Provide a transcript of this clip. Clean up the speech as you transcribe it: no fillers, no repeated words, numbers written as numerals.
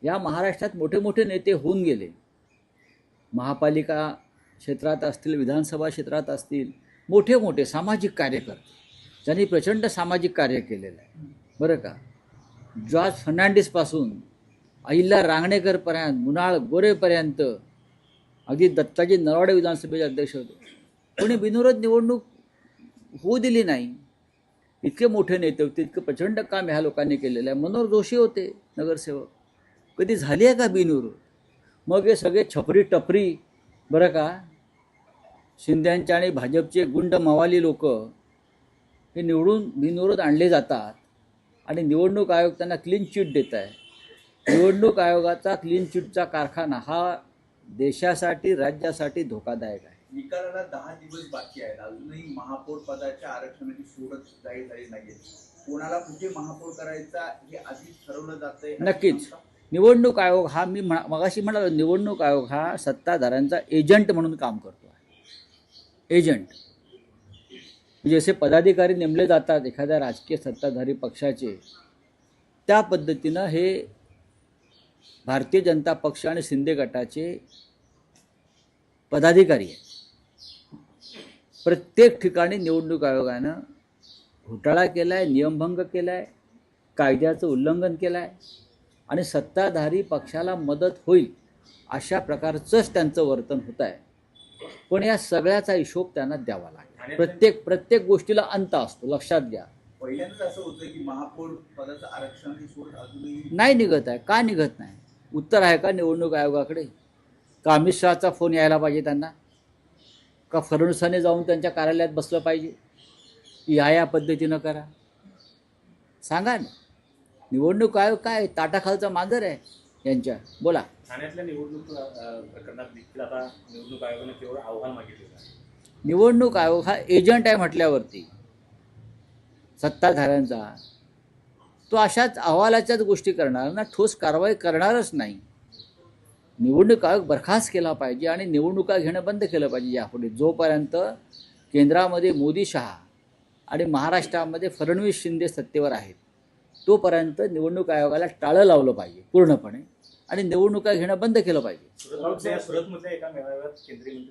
या महाराष्ट्रात मोठे मोठे नेते होऊन गेले, महापालिका क्षेत्रात असतील, विधानसभा क्षेत्रात असतील, मोठे मोठे सामाजिक कार्यकर्ते ज्यांनी प्रचंड सामाजिक कार्य केलेलं आहे बरं का. जॉर्ज फर्नांडिसपासून अहिल्या रांगणेकरपर्यंत, मुनाळ गोरेपर्यंत, अगदी दत्ताजी नरवाडे विधानसभेचे अध्यक्ष होते. कोणी बिनविरोध निवडणूक होऊ दिली नाही. इतके मोठे नेते होते, इतकं प्रचंड काम ह्या लोकांनी केलेलं आहे. मनोहर जोशी होते नगरसेवक, कधी झाली आहे का बिनविरोध? मग हे सगळे छपरी टपरी बरं का, शिंद्यांच्या आणि भाजपचे गुंड मवाली लोक हे निवडून बिनविरोध आणले जातात आणि निवडणूक आयोग त्यांना क्लीन चिट देत आहे. निवडणूक आयोगाचा क्लीन चिटचा कारखाना हा देशासाठी, राज्यासाठी धोकादायक आहे. निकालाला 10 दिवस बाकी आहेत, अजूनही महापौर पदाच्या आरक्षणाची सोडत जाहीर झाली नाहीये. कोणाला कुठे महापौर करायचा हे आधीच ठरवलं जातंय. नक्कीच निवडणूक आयोग हा, मी मगाशी म्हणालो, निवडणूक आयोग हा सत्ताधाऱ्यांचा एजंट म्हणून काम करतो आहे. एजंट जसे पदाधिकारी नेमले जातात एखाद्या राजकीय सत्ताधारी पक्षाचे, त्या पद्धतीनं हे भारतीय जनता पक्ष आणि शिंदे गटाचे पदाधिकारी आहेत. प्रत्येक ठिकाणी निवडणूक आयोगानं घोटाळा केला आहे, नियमभंग केला आहे, कायद्याचं उल्लंघन केलं आहे आणि सत्ताधारी पक्षाला मदत होईल अशा प्रकारचंच त्यांचं वर्तन होत आहे. पण या सगळ्याचा हिशोब त्यांना द्यावा लागेल. प्रत्येक गोष्टीला अंत असतो, लक्षात घ्या. पहिल्यांदाच असं होतं की महापौर पदाचं आरक्षण ही सोड अजूनही नाही निघत आहे. का निघत नाही? उत्तर आहे का निवडणूक आयोगाकडे? का अमित शहाचा फोन यायला पाहिजे त्यांना? का फडणवीसांनी जाऊन त्यांच्या कार्यालयात बसलं पाहिजे की या पद्धतीनं करा? सांगा ना. निवडणूक आयोग काय ताटाखालचा मांजर आहे यांच्या? बोला. ठाण्यातल्या निवडणूक प्रकरणात देखील आता निवडणूक आयोगाने केवळ अहवाल मागितलेला आहे. निवडणूक आयोग हा एजंट आहे म्हटल्यावरती सत्ताधाऱ्यांचा, तो अशाच अहवालाच्याच गोष्टी करणार ना, ठोस कारवाई करणारच नाही. निवडणूक आयोग बरखास्त केला पाहिजे आणि निवडणुका घेणं बंद केलं पाहिजे यापुढे. जोपर्यंत केंद्रामध्ये मोदी शहा आणि महाराष्ट्रामध्ये फडणवीस शिंदे सत्तेवर आहेत तोपर्यंत निवडणूक आयोगाला टाळं लावलं पाहिजे पूर्णपणे आणि निवडणुका घेणं बंद केलं पाहिजे. सुरतमधल्या एका मेळाव्यात केंद्रीय मंत्री